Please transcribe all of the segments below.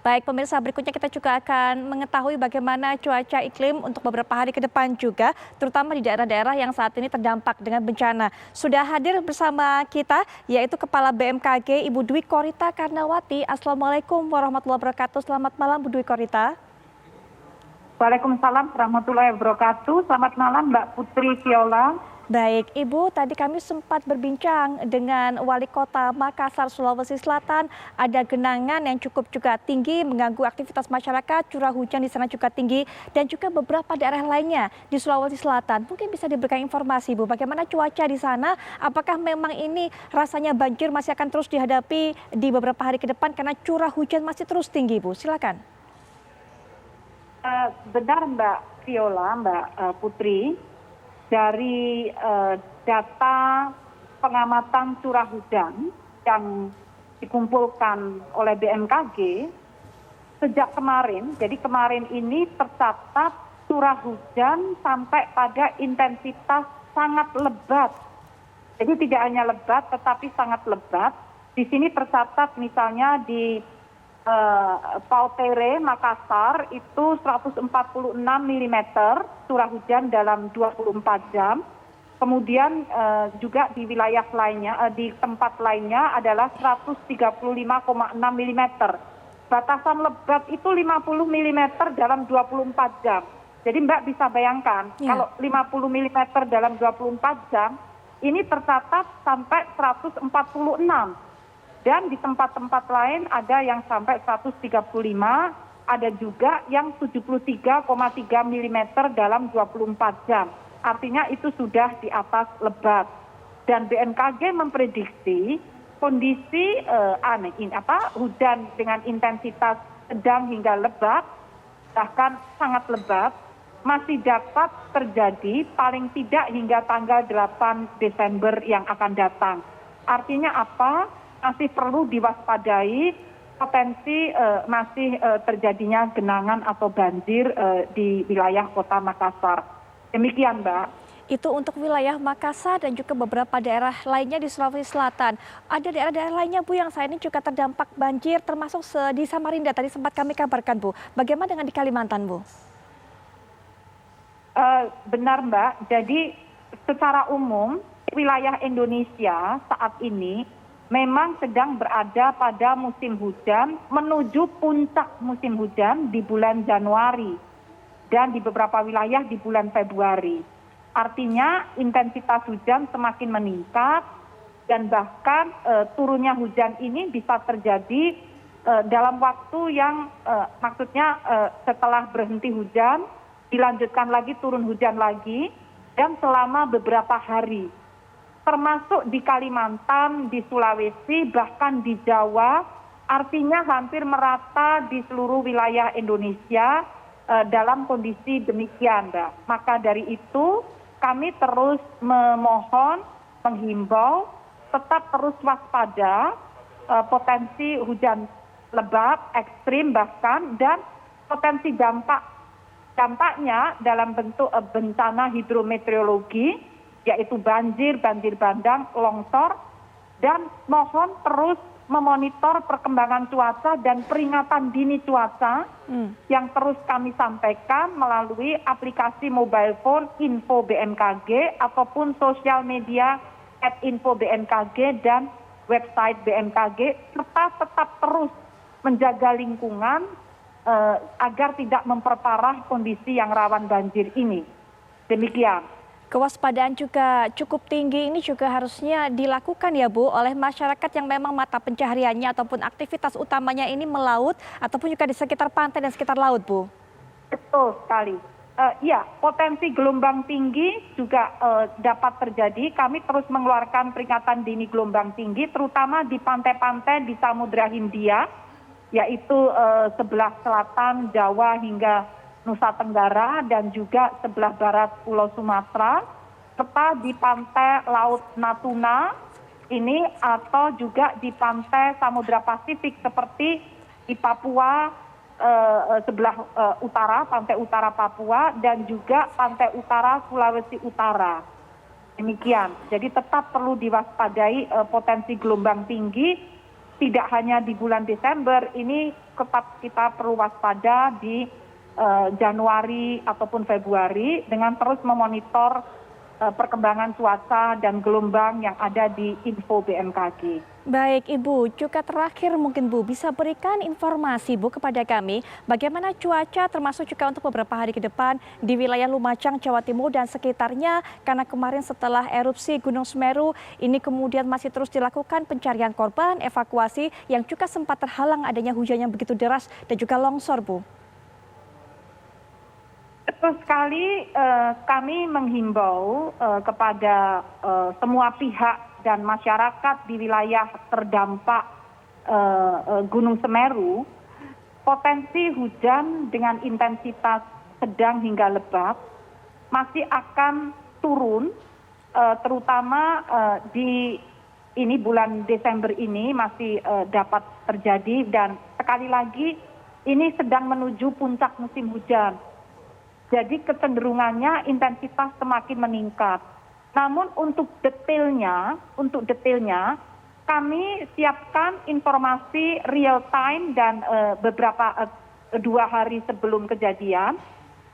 Baik pemirsa, berikutnya kita juga akan mengetahui bagaimana cuaca iklim untuk beberapa hari ke depan juga, terutama di daerah-daerah yang saat ini terdampak dengan bencana. Sudah hadir bersama kita yaitu Kepala BMKG Ibu Dwi Korita Karnawati. Assalamualaikum warahmatullahi wabarakatuh. Selamat malam Bu Dwi Korita. Waalaikumsalam warahmatullahi wabarakatuh. Selamat malam Mbak Putri Viola. Baik, Ibu, tadi kami sempat berbincang dengan Wali Kota Makassar, Sulawesi Selatan. Ada genangan yang cukup juga tinggi mengganggu aktivitas masyarakat, curah hujan di sana juga tinggi, dan juga beberapa daerah lainnya di Sulawesi Selatan. Mungkin bisa diberikan informasi, Bu, bagaimana cuaca di sana? Apakah memang ini rasanya banjir masih akan terus dihadapi di beberapa hari ke depan karena curah hujan masih terus tinggi, Bu? Silakan. Benar Mbak Viola, Mbak Putri. Dari data pengamatan curah hujan yang dikumpulkan oleh BMKG sejak kemarin, jadi kemarin ini tercatat curah hujan sampai pada intensitas sangat lebat. Jadi tidak hanya lebat tetapi sangat lebat. Di sini tercatat misalnya di Pautere, Makassar itu 146 mm curah hujan dalam 24 jam. Kemudian juga di wilayah lainnya, di tempat lainnya adalah 135,6 mm. Batasan lebat itu 50 mm dalam 24 jam. Jadi Mbak bisa bayangkan kalau 50 mm dalam 24 jam ini tercatat sampai 146. Dan di tempat-tempat lain ada yang sampai 135, ada juga yang 73,3 mm dalam 24 jam. Artinya itu sudah di atas lebat. Dan BMKG memprediksi kondisi hujan dengan intensitas sedang hingga lebat, bahkan sangat lebat, masih dapat terjadi paling tidak hingga tanggal 8 Desember yang akan datang. Artinya apa? Masih perlu diwaspadai potensi masih terjadinya genangan atau banjir di wilayah Kota Makassar. Demikian Mbak. Itu untuk wilayah Makassar dan juga beberapa daerah lainnya di Sulawesi Selatan. Ada daerah-daerah lainnya Bu yang saat ini juga terdampak banjir termasuk di Samarinda tadi sempat kami kabarkan Bu. Bagaimana dengan di Kalimantan Bu? Benar Mbak, jadi secara umum wilayah Indonesia saat ini memang sedang berada pada musim hujan menuju puncak musim hujan di bulan Januari dan di beberapa wilayah di bulan Februari. Artinya intensitas hujan semakin meningkat dan bahkan turunnya hujan ini bisa terjadi dalam waktu yang maksudnya setelah berhenti hujan dilanjutkan lagi turun hujan lagi dan selama beberapa hari. Termasuk di Kalimantan, di Sulawesi, bahkan di Jawa, artinya hampir merata di seluruh wilayah Indonesia dalam kondisi demikian, Mbak. Maka dari itu kami terus memohon, menghimbau, tetap terus waspada potensi hujan lebat, ekstrim bahkan, dan potensi dampaknya dalam bentuk bencana hidrometeorologi, yaitu banjir, banjir bandang, longsor, dan mohon terus memonitor perkembangan cuaca dan peringatan dini cuaca yang terus kami sampaikan melalui aplikasi mobile phone Info BMKG ataupun sosial media @info-bmkg dan website BMKG, serta tetap terus menjaga lingkungan agar tidak memperparah kondisi yang rawan banjir ini. Demikian. Kewaspadaan juga cukup tinggi ini juga harusnya dilakukan ya Bu oleh masyarakat yang memang mata pencahariannya ataupun aktivitas utamanya ini melaut ataupun juga di sekitar pantai dan sekitar laut Bu. Betul sekali. Ya, potensi gelombang tinggi juga dapat terjadi. Kami terus mengeluarkan peringatan dini gelombang tinggi terutama di pantai-pantai di Samudra Hindia, yaitu sebelah selatan Jawa hingga Nusa Tenggara dan juga sebelah barat Pulau Sumatera, serta di pantai Laut Natuna ini atau juga di pantai Samudra Pasifik seperti di Papua sebelah utara, pantai utara Papua dan juga pantai utara Sulawesi Utara. Demikian. Jadi tetap perlu diwaspadai potensi gelombang tinggi tidak hanya di bulan Desember, ini tetap kita perlu waspada di Januari ataupun Februari dengan terus memonitor perkembangan cuaca dan gelombang yang ada di info BMKG. Baik Ibu, juga terakhir mungkin Bu bisa berikan informasi Bu kepada kami bagaimana cuaca termasuk juga untuk beberapa hari ke depan di wilayah Lumajang, Jawa Timur dan sekitarnya karena kemarin setelah erupsi Gunung Semeru ini kemudian masih terus dilakukan pencarian korban, evakuasi yang juga sempat terhalang adanya hujan yang begitu deras dan juga longsor Bu. Betul sekali, kami menghimbau kepada semua pihak dan masyarakat di wilayah terdampak Gunung Semeru, potensi hujan dengan intensitas sedang hingga lebat masih akan turun, terutama di ini bulan Desember ini masih dapat terjadi dan sekali lagi ini sedang menuju puncak musim hujan. Jadi kecenderungannya intensitas semakin meningkat. Namun untuk detailnya kami siapkan informasi real time dan beberapa 2 hari sebelum kejadian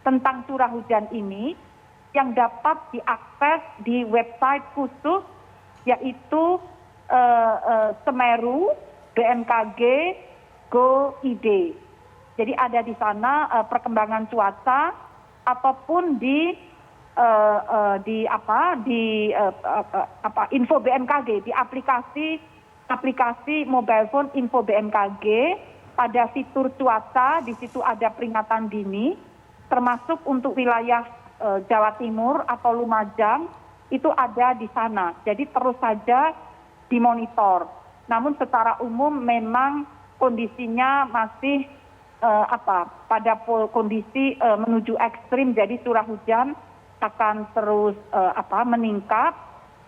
tentang curah hujan ini yang dapat diakses di website khusus yaitu Semeru BMKG Go.id. Jadi ada di sana perkembangan cuaca ataupun di info BMKG, di aplikasi mobile phone info BMKG pada fitur cuaca, di situ ada peringatan dini termasuk untuk wilayah Jawa Timur atau Lumajang itu ada di sana. Jadi terus saja dimonitor. Namun secara umum memang kondisinya masih pada kondisi menuju ekstrim, jadi curah hujan akan terus meningkat,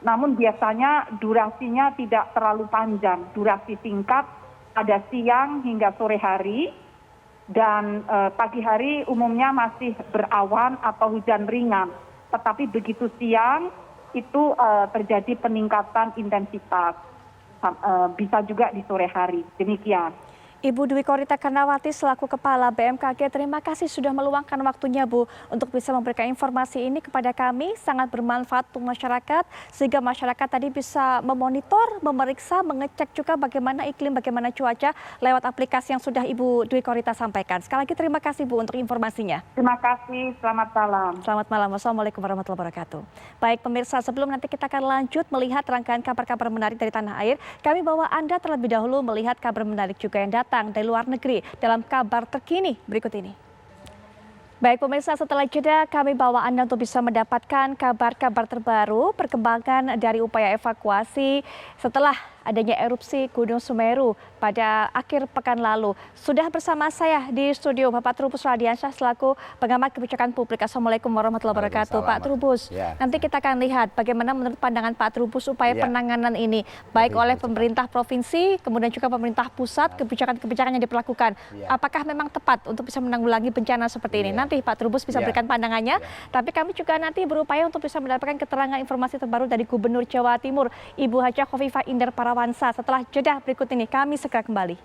namun biasanya durasinya tidak terlalu panjang, durasi singkat pada siang hingga sore hari, dan pagi hari umumnya masih berawan atau hujan ringan, tetapi begitu siang itu terjadi peningkatan intensitas, bisa juga di sore hari, demikian. Ibu Dwi Korita Karnawati selaku Kepala BMKG, terima kasih sudah meluangkan waktunya Bu untuk bisa memberikan informasi ini kepada kami. Sangat bermanfaat untuk masyarakat sehingga masyarakat tadi bisa memonitor, memeriksa, mengecek juga bagaimana iklim, bagaimana cuaca lewat aplikasi yang sudah Ibu Dwi Korita sampaikan. Sekali lagi terima kasih Bu untuk informasinya. Terima kasih, selamat malam. Selamat malam, wassalamualaikum warahmatullahi wabarakatuh. Baik pemirsa, sebelum nanti kita akan lanjut melihat rangkaian kabar-kabar menarik dari tanah air, kami bawa Anda terlebih dahulu melihat kabar menarik juga yang datang dari luar negeri dalam kabar terkini berikut ini. Baik pemirsa, setelah jeda kami bawa Anda untuk bisa mendapatkan kabar-kabar terbaru perkembangan dari upaya evakuasi setelah adanya erupsi Gunung Semeru pada akhir pekan lalu. Sudah bersama saya di studio Bapak Trubus Radiansyah selaku pengamat kebijakan publik. Assalamualaikum warahmatullahi wabarakatuh. Pak Trubus, nanti kita akan lihat bagaimana menurut pandangan Pak Trubus upaya penanganan ini baik oleh pemerintah provinsi kemudian juga pemerintah pusat, kebijakan-kebijakan yang diperlakukan. Apakah memang tepat untuk bisa menanggulangi bencana seperti ini? Nanti Pak Trubus bisa berikan pandangannya, tapi kami juga nanti berupaya untuk bisa mendapatkan keterangan informasi terbaru dari Gubernur Jawa Timur, Ibu Hajah Khofifah Indar Parawansa. Setelah jeda berikut ini kami segera kembali.